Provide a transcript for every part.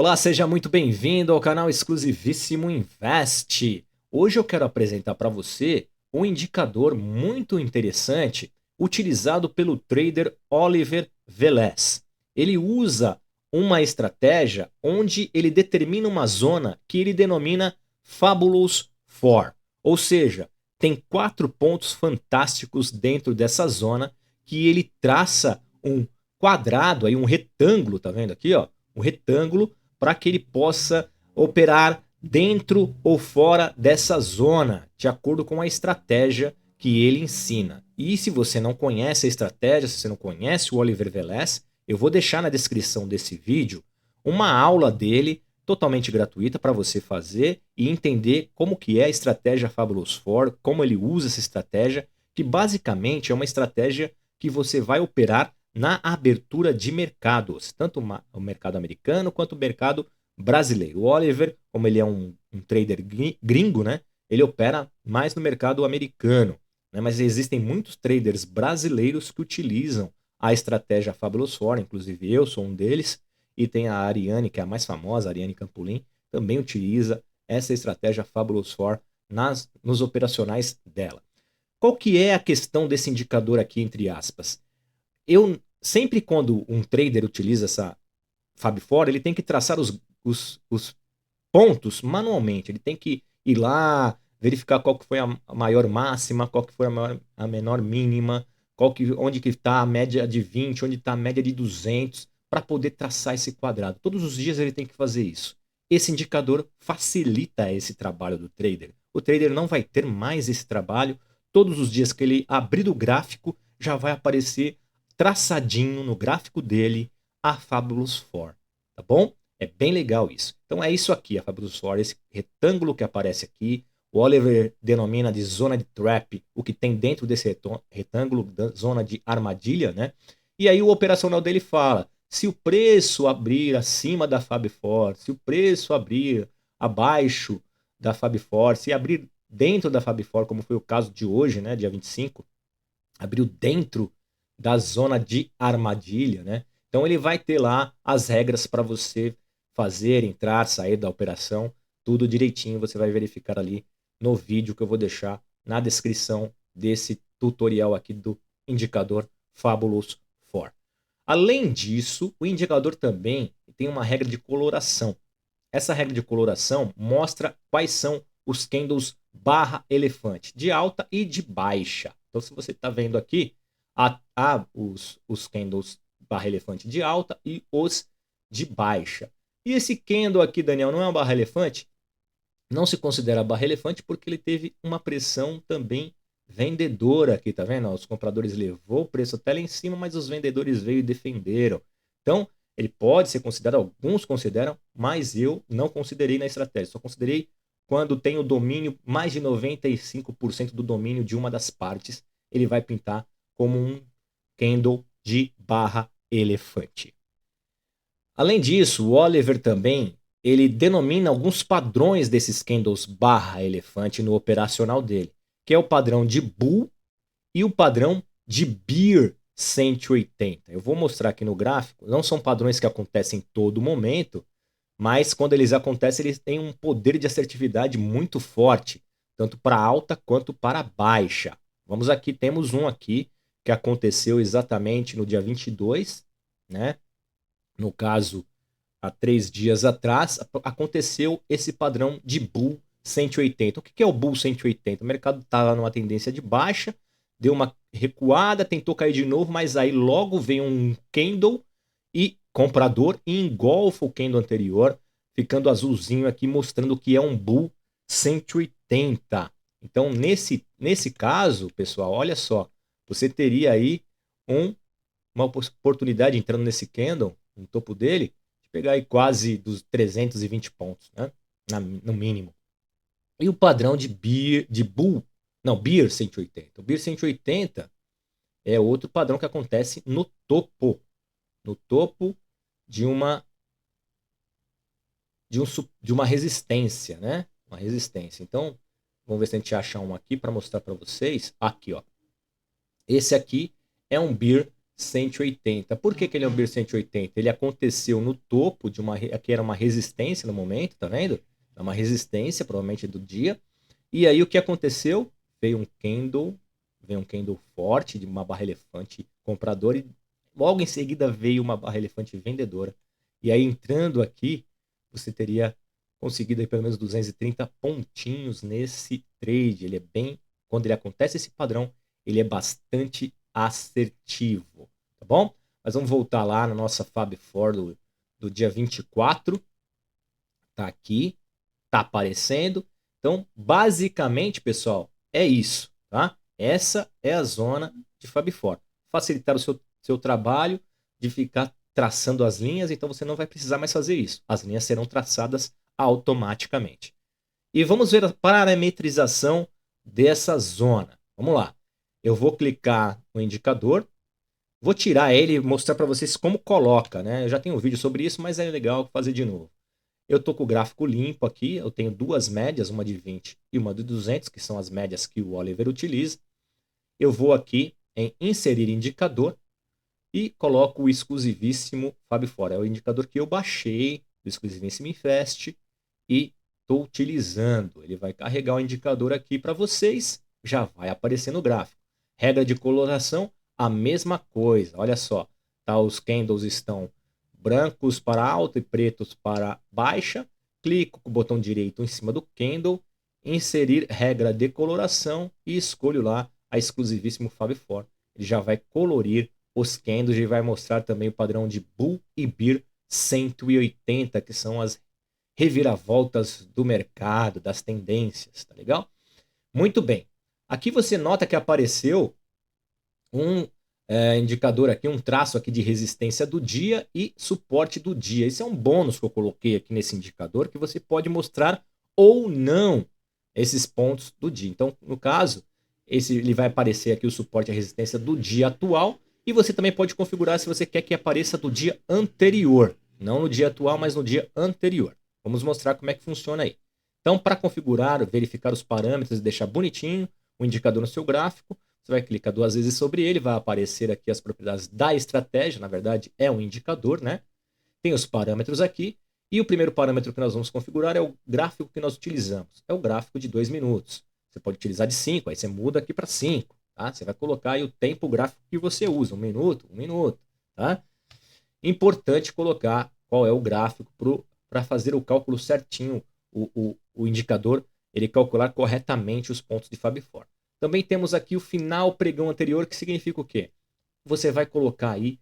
Olá, seja muito bem-vindo ao canal exclusivíssimo Invest. Hoje eu quero apresentar para você um indicador muito interessante utilizado pelo trader Oliver Velez. Ele usa uma estratégia onde ele determina uma zona que ele denomina Fabulous Four, ou seja, tem 4 pontos fantásticos dentro dessa zona que ele traça um quadrado, aí um retângulo, tá vendo aqui, ó? Um retângulo para que ele possa operar dentro ou fora dessa zona, de acordo com a estratégia que ele ensina. E se você não conhece a estratégia, se você não conhece o Oliver Velez, eu vou deixar na descrição desse vídeo uma aula dele totalmente gratuita para você fazer e entender como que é a estratégia Fabulous Four, como ele usa essa estratégia, que basicamente é uma estratégia que você vai operar na abertura de mercados, tanto o mercado americano quanto o mercado brasileiro. O Oliver, como ele é um trader gringo, né, ele opera mais no mercado americano, né, mas existem muitos traders brasileiros que utilizam a estratégia Fabulous Four, inclusive eu sou um deles, e tem a Ariane, que é a mais famosa, a Ariane Campolim, também utiliza essa estratégia Fabulous Four nos operacionais dela. Qual que é a questão desse indicador aqui, entre aspas? Eu sempre quando um trader utiliza essa Fab4, ele tem que traçar os pontos manualmente. Ele tem que ir lá, verificar qual que foi a maior máxima, qual que foi a menor mínima, onde que está a média de 20, onde está a média de 200, para poder traçar esse quadrado. Todos os dias ele tem que fazer isso. Esse indicador facilita esse trabalho do trader. O trader não vai ter mais esse trabalho. Todos os dias que ele abrir o gráfico, já vai aparecer traçadinho no gráfico dele a Fabulous Four, tá bom? É bem legal isso. Então é isso aqui, a Fabulous Four, esse retângulo que aparece aqui. O Oliver denomina de zona de trap o que tem dentro desse retângulo, zona de armadilha, né? E aí o operacional dele fala, se o preço abrir acima da Fab4, se o preço abrir abaixo da Fab4, se abrir dentro da Fab4, como foi o caso de hoje, né, dia 25, abriu dentro da zona de armadilha, né? Então ele vai ter lá as regras para você fazer, entrar, sair da operação, tudo direitinho, você vai verificar ali no vídeo que eu vou deixar na descrição desse tutorial aqui do indicador Fabulous Four. Além disso, o indicador também tem uma regra de coloração. Essa regra de coloração mostra quais são os candles barra elefante, de alta e de baixa. Então, se você está vendo aqui, há os candles barra elefante de alta e os de baixa. E esse candle aqui, Daniel, não é uma barra elefante? Não se considera barra elefante porque ele teve uma pressão também vendedora aqui, tá vendo? Os compradores levou o preço até lá em cima, mas os vendedores veio e defenderam. Então, ele pode ser considerado, alguns consideram, mas eu não considerei na estratégia. Só considerei quando tem o domínio, mais de 95% do domínio de uma das partes, ele vai pintar como um candle de barra elefante. Além disso, o Oliver também ele denomina alguns padrões desses candles barra elefante no operacional dele, que é o padrão de Bull e o padrão de Bear 180. Eu vou mostrar aqui no gráfico, não são padrões que acontecem em todo momento, mas quando eles acontecem, eles têm um poder de assertividade muito forte, tanto para alta quanto para baixa. Vamos aqui, temos um aqui que aconteceu exatamente no dia 22, né? No caso, há 3 dias atrás, aconteceu esse padrão de Bull 180. O que é o Bull 180? O mercado estava numa tendência de baixa, deu uma recuada, tentou cair de novo, mas aí logo vem um candle e comprador e engolfa o candle anterior, ficando azulzinho aqui, mostrando que é um Bull 180. Então, nesse caso, pessoal, olha só, você teria aí uma oportunidade entrando nesse candle, no topo dele, de pegar aí quase dos 320 pontos, né? No mínimo. E o padrão de Bull, não, Bear 180. O Bear 180 é outro padrão que acontece no topo de uma de uma resistência, né? Uma resistência. Então, vamos ver se a gente acha um aqui para mostrar para vocês. Aqui, ó. Esse aqui é um Bear 180. Por que que ele é um BIR 180? Ele aconteceu no topo de uma... Aqui era uma resistência no momento, tá vendo? É uma resistência, provavelmente do dia. E aí o que aconteceu? Veio um candle forte de uma barra elefante compradora e logo em seguida veio uma barra elefante vendedora. E aí entrando aqui, você teria conseguido aí pelo menos 230 pontinhos nesse trade. Ele é bem, quando ele acontece esse padrão, ele é bastante assertivo, tá bom? Mas vamos voltar lá na nossa Fab Four do dia 24. Tá aqui, tá aparecendo. Então, basicamente, pessoal, é isso, tá? Essa é a zona de Fab Four. Facilitar o seu trabalho de ficar traçando as linhas, então você não vai precisar mais fazer isso. As linhas serão traçadas automaticamente. E vamos ver a parametrização dessa zona. Vamos lá. Eu vou clicar no indicador, vou tirar ele e mostrar para vocês como coloca, né? Eu já tenho um vídeo sobre isso, mas é legal fazer de novo. Eu estou com o gráfico limpo aqui, eu tenho duas médias, uma de 20 e uma de 200, que são as médias que o Oliver utiliza. Eu vou aqui em inserir indicador e coloco o exclusivíssimo Fab Four. É o indicador que eu baixei do exclusivíssimo Invest e estou utilizando. Ele vai carregar o indicador aqui para vocês, já vai aparecer no gráfico. Regra de coloração, a mesma coisa. Olha só, tá, os candles estão brancos para alta e pretos para baixa. Clico com o botão direito em cima do candle, inserir regra de coloração e escolho lá a exclusivíssimo Fab Four. Ele já vai colorir os candles e vai mostrar também o padrão de Bull e Bear 180, que são as reviravoltas do mercado, das tendências, tá legal? Muito bem. Aqui você nota que apareceu um indicador aqui, um traço aqui de resistência do dia e suporte do dia. Esse é um bônus que eu coloquei aqui nesse indicador, que você pode mostrar ou não esses pontos do dia. Então, no caso, ele vai aparecer aqui o suporte e a resistência do dia atual, e você também pode configurar se você quer que apareça do dia anterior. Não no dia atual, mas no dia anterior. Vamos mostrar como é que funciona aí. Então, para configurar, verificar os parâmetros e deixar bonitinho o indicador no seu gráfico, você vai clicar duas vezes sobre ele, vai aparecer aqui as propriedades da estratégia, na verdade é um indicador, né? Tem os parâmetros aqui, e o primeiro parâmetro que nós vamos configurar é o gráfico que nós utilizamos. É o gráfico de 2 minutos. Você pode utilizar de 5, aí você muda aqui para 5, tá? Você vai colocar aí o tempo gráfico que você usa, 1 minuto, tá? Importante colocar qual é o gráfico para fazer o cálculo certinho, o indicador, ele calcular corretamente os pontos de Fab Four. Também temos aqui o final pregão anterior, que significa o quê? Você vai colocar aí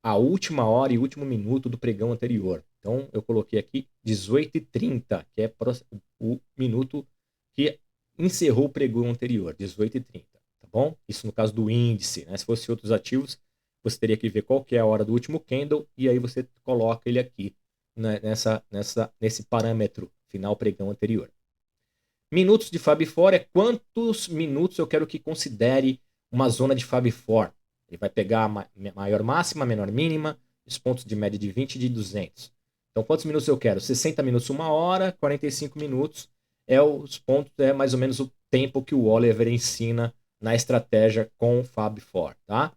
a última hora e último minuto do pregão anterior. Então, eu coloquei aqui 18h30, que é o minuto que encerrou o pregão anterior, 18h30, tá bom? Isso no caso do índice, né? Se fosse outros ativos, você teria que ver qual que é a hora do último candle e aí você coloca ele aqui, né, nesse parâmetro final pregão anterior. Minutos de Fab Four é quantos minutos eu quero que considere uma zona de Fab Four. Ele vai pegar a maior máxima, menor mínima, os pontos de média de 20 e de 200. Então, quantos minutos eu quero? 60 minutos, 1 hora, 45 minutos é os pontos, é mais ou menos o tempo que o Oliver ensina na estratégia com o Fab Four, tá?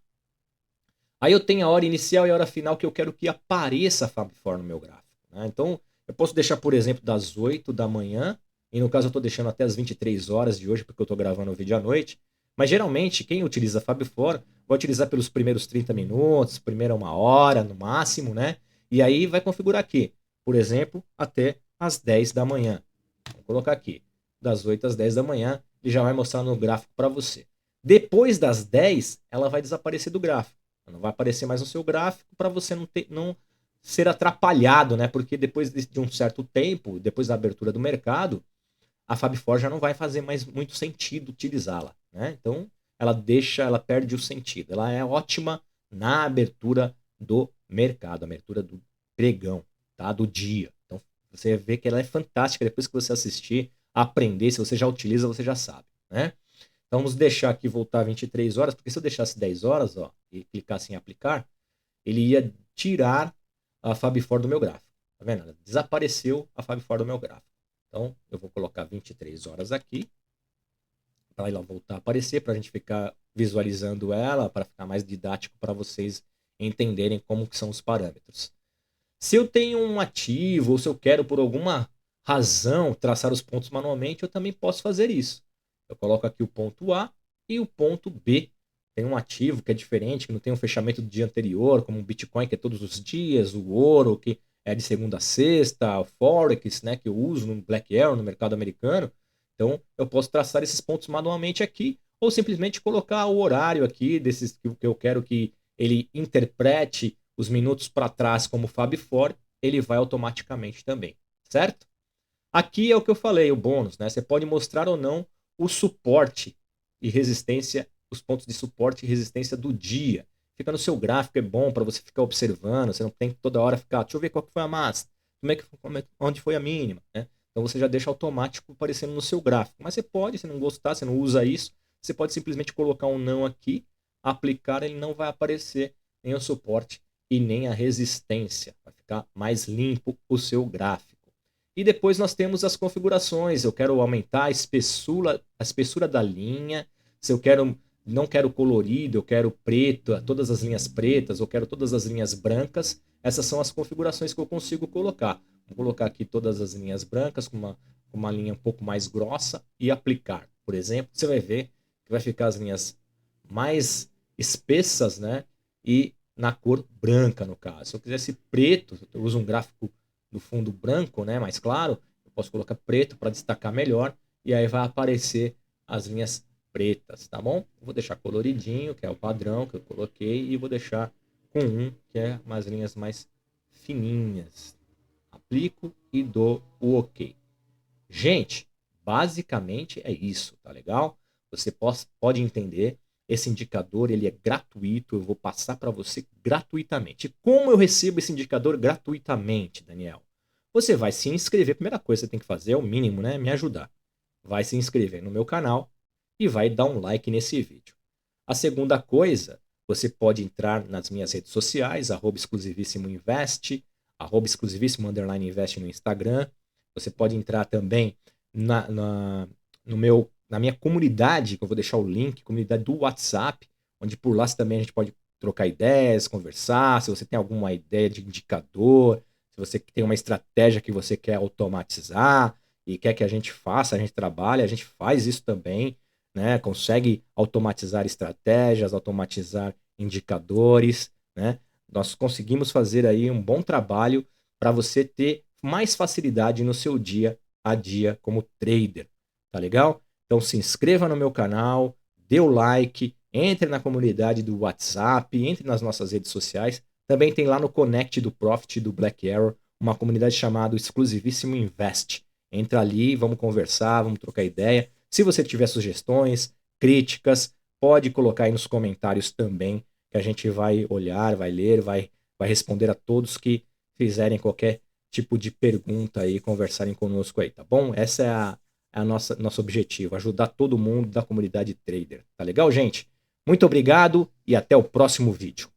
Aí eu tenho a hora inicial e a hora final que eu quero que apareça a Fab Four no meu gráfico, né? Então, eu posso deixar, por exemplo, das 8 da manhã, e no caso eu estou deixando até as 23 horas de hoje, porque eu estou gravando o vídeo à noite. Mas geralmente, quem utiliza Fab Four vai utilizar pelos primeiros 30 minutos, primeira 1 hora no máximo, né? E aí vai configurar aqui, por exemplo, até as 10 da manhã. Vou colocar aqui, das 8 às 10 da manhã, ele já vai mostrar no gráfico para você. Depois das 10, ela vai desaparecer do gráfico. Não vai aparecer mais no seu gráfico para você não ser atrapalhado, né? Porque depois de um certo tempo, depois da abertura do mercado, a Fab Four já não vai fazer mais muito sentido utilizá-la, né? Então, ela perde o sentido. Ela é ótima na abertura do mercado, abertura do pregão, tá? Do dia. Então, você vê que ela é fantástica depois que você assistir, aprender, se você já utiliza, você já sabe, né? Então vamos deixar aqui voltar 23 horas, porque se eu deixasse 10 horas, ó, e clicasse em aplicar, ele ia tirar a Fab Four do meu gráfico. Tá vendo? Desapareceu a Fab Four do meu gráfico. Então eu vou colocar 23 horas aqui. para ela voltar a aparecer, para a gente ficar visualizando ela, para ficar mais didático para vocês entenderem como que são os parâmetros. Se eu tenho um ativo ou se eu quero por alguma razão traçar os pontos manualmente, eu também posso fazer isso. Eu coloco aqui o ponto A e o ponto B. Tem um ativo que é diferente, que não tem um fechamento do dia anterior, como o Bitcoin, que é todos os dias, o ouro, que é de segunda a sexta, o Forex, né, que eu uso no Black Arrow, no mercado americano. Então, eu posso traçar esses pontos manualmente aqui, ou simplesmente colocar o horário aqui desses que eu quero que ele interprete os minutos para trás como Fab Four, ele vai automaticamente também, certo? Aqui é o que eu falei, o bônus, né? Você pode mostrar ou não o suporte e resistência, os pontos de suporte e resistência do dia. Fica no seu gráfico, é bom para você ficar observando, você não tem que toda hora ficar, deixa eu ver qual que foi a máxima, onde foi a mínima, né? Então você já deixa automático aparecendo no seu gráfico. Mas você pode, se não gostar, você não usa isso, você pode simplesmente colocar um não aqui, aplicar, ele não vai aparecer nem o suporte e nem a resistência. Vai ficar mais limpo o seu gráfico. E depois nós temos as configurações. Eu quero aumentar a espessura da linha. Se eu quero, não quero colorido, eu quero preto, todas as linhas pretas, eu quero todas as linhas brancas. Essas são as configurações que eu consigo colocar. Vou colocar aqui todas as linhas brancas com uma linha um pouco mais grossa e aplicar. Por exemplo, você vai ver que vai ficar as linhas mais espessas, né? E na cor branca, no caso. Se eu quisesse preto, eu uso um gráfico do fundo branco, né, mais claro, eu posso colocar preto para destacar melhor e aí vai aparecer as linhas pretas, tá bom? Vou deixar coloridinho, que é o padrão que eu coloquei, e vou deixar com que é umas linhas mais fininhas. Aplico e dou o OK. Gente, basicamente é isso, tá legal? Você pode entender, esse indicador ele é gratuito, eu vou passar para você gratuitamente. E como eu recebo esse indicador gratuitamente, Daniel? Você vai se inscrever, a primeira coisa que você tem que fazer é o mínimo, né? Me ajudar. Vai se inscrever no meu canal e vai dar um like nesse vídeo. A segunda coisa, você pode entrar nas minhas redes sociais, @exclusivíssimoinvest, @exclusivíssimo_invest no Instagram. Você pode entrar também na minha comunidade, que eu vou deixar o link, comunidade do WhatsApp, onde por lá também a gente pode trocar ideias, conversar, se você tem alguma ideia de indicador, se você tem uma estratégia que você quer automatizar e quer que a gente faça, a gente trabalha, a gente faz isso também, né? Consegue automatizar estratégias, automatizar indicadores, né? Nós conseguimos fazer aí um bom trabalho para você ter mais facilidade no seu dia a dia como trader, tá legal? Então se inscreva no meu canal, dê o like, entre na comunidade do WhatsApp, entre nas nossas redes sociais. Também tem lá no Connect do Profit do Black Arrow uma comunidade chamada Exclusivíssimo Invest. Entra ali, vamos conversar, vamos trocar ideia. Se você tiver sugestões, críticas, pode colocar aí nos comentários também, que a gente vai olhar, vai ler, vai responder a todos que fizerem qualquer tipo de pergunta aí, conversarem conosco aí, tá bom? Essa é a nosso objetivo, ajudar todo mundo da comunidade trader. Tá legal, gente? Muito obrigado e até o próximo vídeo.